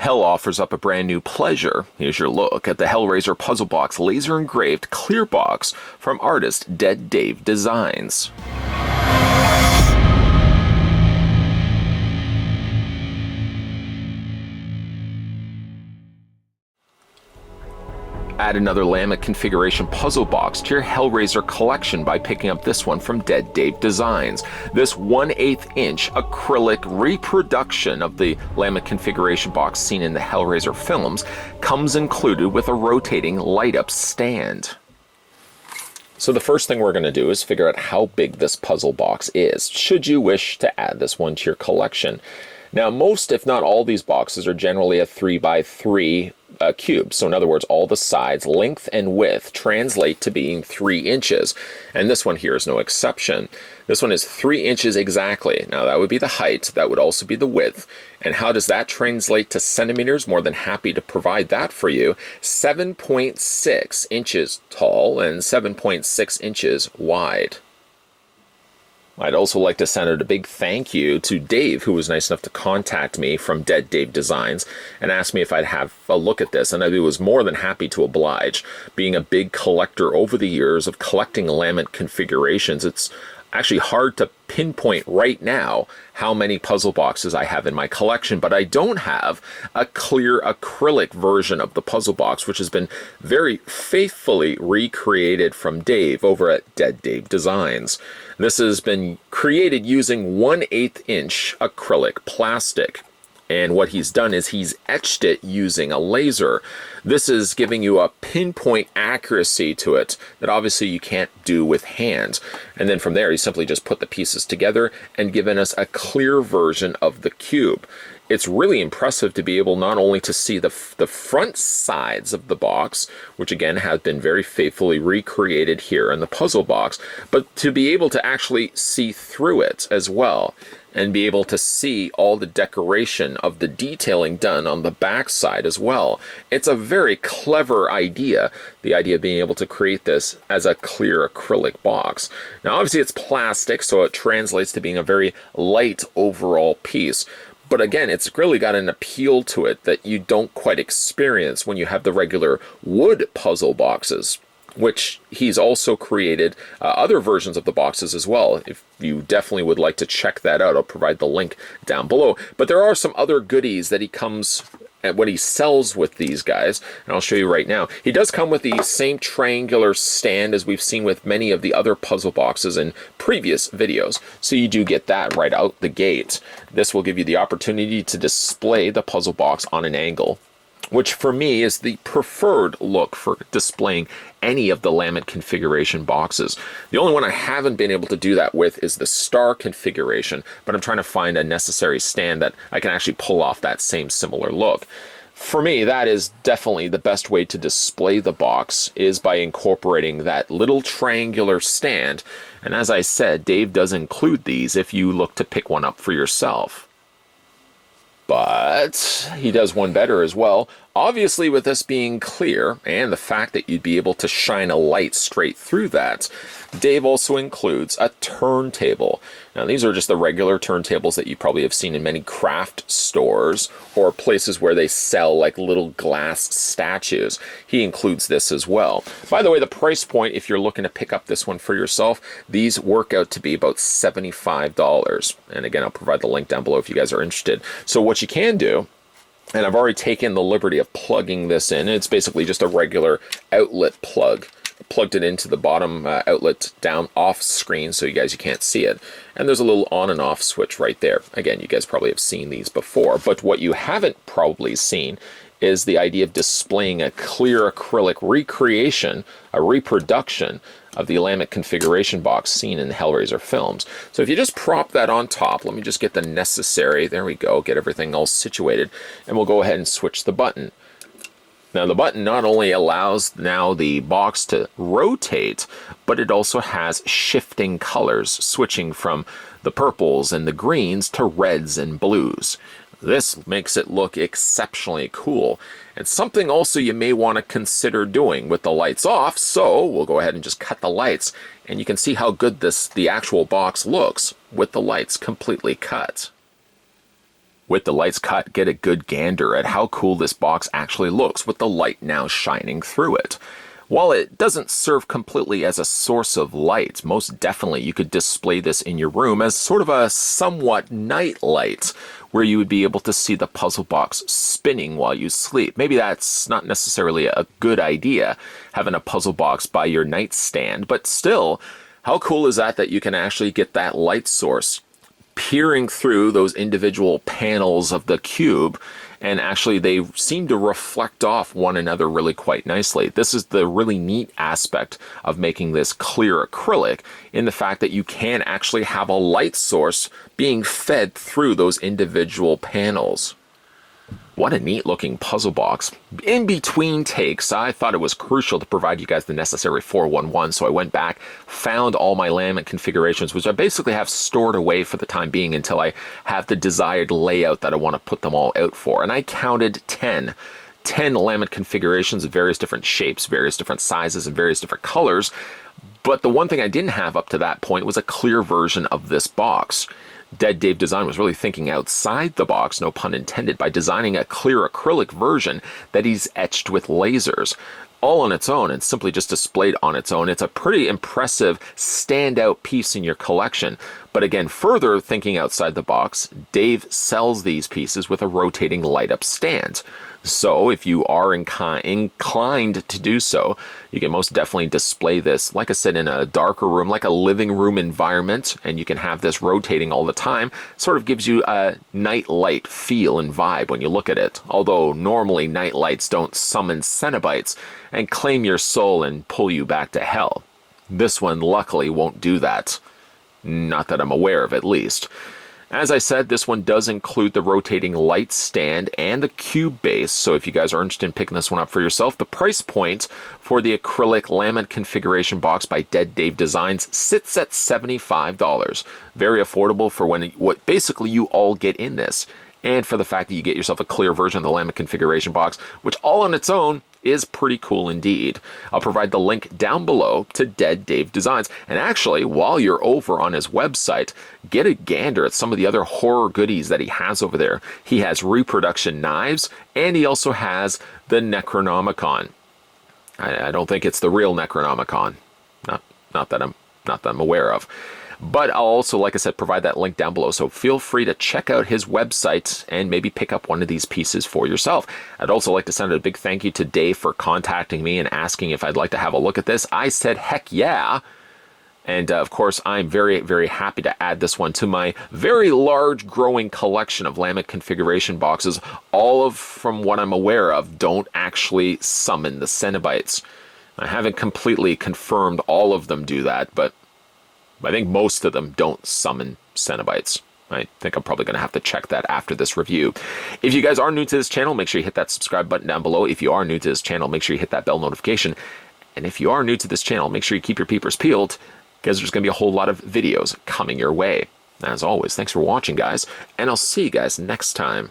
Hell offers up a brand new pleasure. Here's your look at the Hellraiser Puzzle Box laser engraved clear box from artist Dead Dave Designs. Add another laminate configuration puzzle box to your Hellraiser collection by picking up this one from Dead Dave Designs. This 1/8 inch acrylic reproduction of the laminate configuration box seen in the Hellraiser films comes included with a rotating light-up stand. So the first thing we're going to do is figure out how big this puzzle box is, should you wish to add this one to your collection. Now, most, if not all, these boxes are generally a 3x3 cube. So in other words, all the sides, length and width, translate to being 3 inches. And this one here is no exception. This one is 3 inches exactly. Now that would be the height, that would also be the width. And how does that translate to centimeters? More than happy to provide that for you. 7.6 inches tall and 7.6 inches wide. I'd also like to send out a big thank you to Dave, who was nice enough to contact me from Dead Dave Designs and asked me if I'd have a look at this, and I was more than happy to oblige. Being a big collector over the years of collecting laminate configurations, it's actually hard to pinpoint right now how many puzzle boxes I have in my collection, but I don't have a clear acrylic version of the puzzle box, which has been very faithfully recreated from Dave over at Dead Dave Designs. This has been created using 1/8 inch acrylic plastic. And what he's done is he's etched it using a laser. This is giving you a pinpoint accuracy to it that obviously you can't do with hands. And then from there, he simply just put the pieces together and given us a clear version of the cube. It's really impressive to be able not only to see the front sides of the box, which again have been very faithfully recreated here in the puzzle box, but to be able to actually see through it as well and be able to see all the decoration of the detailing done on the back side as well. It's a very clever idea, the idea of being able to create this as a clear acrylic box. Now obviously it's plastic, so it translates to being a very light overall piece. But again, it's really got an appeal to it that you don't quite experience when you have the regular wood puzzle boxes, which he's also created other versions of the boxes as well. If you definitely would like to check that out, I'll provide the link down below. But there are some other goodies that he comes at what he sells with these guys, and I'll show you right now. He does come with the same triangular stand as we've seen with many of the other puzzle boxes in previous videos, so you do get that right out the gate. This will give you the opportunity to display the puzzle box on an angle, which for me is the preferred look for displaying any of the laminate configuration boxes. The only one I haven't been able to do that with is the star configuration, but I'm trying to find a necessary stand that I can actually pull off that same similar look. For me, that is definitely the best way to display the box, is by incorporating that little triangular stand. And as I said, Dave does include these if you look to pick one up for yourself. But he does one better as well. Obviously, with this being clear and the fact that you'd be able to shine a light straight through that, Dave also includes a turntable. Now, these are just the regular turntables that you probably have seen in many craft stores or places where they sell like little glass statues. He includes this as well. By the way, the price point, if you're looking to pick up this one for yourself, these work out to be about $75. And again, I'll provide the link down below if you guys are interested. So what you can do, and I've already taken the liberty of plugging this in. It's basically just a regular outlet plug. Plugged it into the bottom outlet down off screen so you can't see it. And there's a little on and off switch right there. Again, you guys probably have seen these before, but what you haven't probably seen is the idea of displaying a clear acrylic recreation, a reproduction of the laminate configuration box seen in the Hellraiser films. So if you just prop that on top, let me just get the necessary, there we go, get everything all situated, and we'll go ahead and switch the button. Now the button not only allows now the box to rotate, but it also has shifting colors, switching from the purples and the greens to reds and blues. This makes it look exceptionally cool, and something also you may want to consider doing with the lights off. So we'll go ahead and just cut the lights, and you can see how good the actual box looks with the lights completely cut. With the lights cut, get a good gander at how cool this box actually looks with the light now shining through it. While it doesn't serve completely as a source of light, most definitely you could display this in your room as sort of a somewhat night light, where you would be able to see the puzzle box spinning while you sleep. Maybe that's not necessarily a good idea, having a puzzle box by your nightstand, but still, how cool is that you can actually get that light source peering through those individual panels of the cube, and actually they seem to reflect off one another really quite nicely. This is the really neat aspect of making this clear acrylic, in the fact that you can actually have a light source being fed through those individual panels. What a neat looking puzzle box. In between takes, I thought it was crucial to provide you guys the necessary 411, so I went back, found all my laminate configurations, which I basically have stored away for the time being until I have the desired layout that I want to put them all out for. And I counted 10 laminate configurations of various different shapes, various different sizes, and various different colors. But the one thing I didn't have up to that point was a clear version of this box. Dead Dave Design was really thinking outside the box, no pun intended, by designing a clear acrylic version that he's etched with lasers. All on its own and simply just displayed on its own. It's a pretty impressive standout piece in your collection. But again, further thinking outside the box, Dave sells these pieces with a rotating light up stand. So if you are inclined to do so, you can most definitely display this, like I said, in a darker room, like a living room environment, and you can have this rotating all the time. Sort of gives you a night light feel and vibe when you look at it. Although normally night lights don't summon Cenobites and claim your soul and pull you back to hell. This one luckily won't do that. Not that I'm aware of, at least. As I said, this one does include the rotating light stand and the cube base, so if you guys are interested in picking this one up for yourself, the price point for the acrylic laminate configuration box by Dead Dave Designs sits at $75. Very affordable for what basically you all get in this, and for the fact that you get yourself a clear version of the laminate configuration box, which all on its own is pretty cool indeed. I'll provide the link down below to Dead Dave Designs. And actually, while you're over on his website, get a gander at some of the other horror goodies that he has over there. He has reproduction knives, and he also has the Necronomicon. I don't think it's the real Necronomicon. Not that I'm aware of. But I'll also, like I said, provide that link down below, so feel free to check out his website and maybe pick up one of these pieces for yourself. I'd also like to send a big thank you to Dave for contacting me and asking if I'd like to have a look at this. I said, heck yeah! And of course, I'm very, very happy to add this one to my very large growing collection of laminate configuration boxes. All of, from what I'm aware of, don't actually summon the Cenobites. I haven't completely confirmed all of them do that, but I think most of them don't summon Cenobites. I think I'm probably going to have to check that after this review. If you guys are new to this channel, make sure you hit that subscribe button down below. If you are new to this channel, make sure you hit that bell notification. And if you are new to this channel, make sure you keep your peepers peeled, because there's going to be a whole lot of videos coming your way. As always, thanks for watching, guys, and I'll see you guys next time.